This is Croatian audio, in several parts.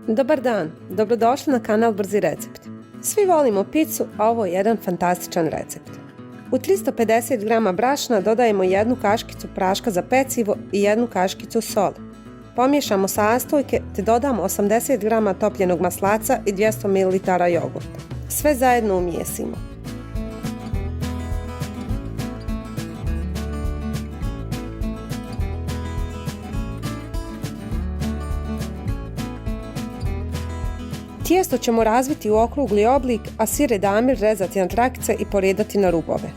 Dobar dan, dobrodošli na kanal Brzi recepti. Svi volimo picu, a ovo je jedan fantastičan recept. U 350 g brašna dodajemo jednu kaškicu praška za pecivo i jednu kaškicu soli. Pomiješamo sastojke te dodamo 80 g topljenog maslaca i 200 ml jogurta. Sve zajedno umijesimo. Tijesto ćemo razviti u okrugli oblik, a sir edamir rezati na trakice i poredati na rubove.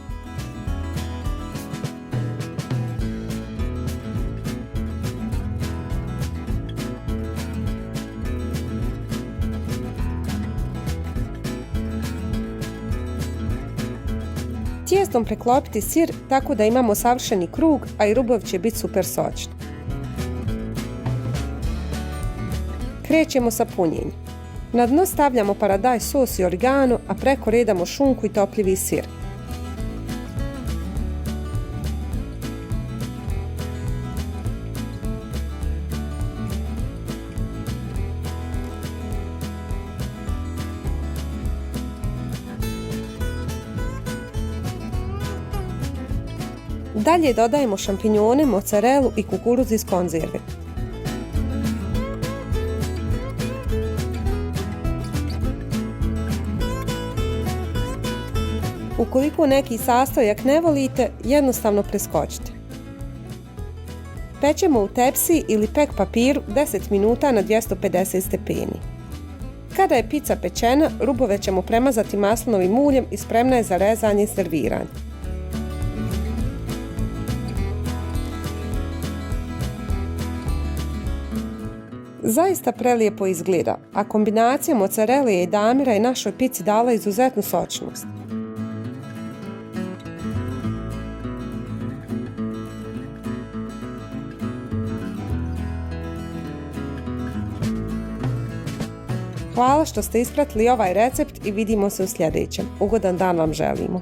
Tijestom preklopiti sir tako da imamo savršeni krug, a i rubovi će biti super sočni. Krećemo sa punjenjem. Na dno stavljamo paradajz sos i origano, a preko redamo šunku i topljivi sir. Dalje dodajemo šampinjone, mozzarelu i kukuruz iz konzerve. Ukoliko neki sastojak ne volite, jednostavno preskočite. Pečemo u tepsiji ili pek papiru 10 minuta na 250 stepeni. Kada je pica pečena, rubove ćemo premazati maslinovim uljem i spremna je za rezanje i serviranje. Zaista prelijepo izgleda, a kombinacija mozzarele i edamira je našoj pici dala izuzetnu sočnost. Hvala što ste ispratili ovaj recept i vidimo se u sljedećem. Ugodan dan vam želimo.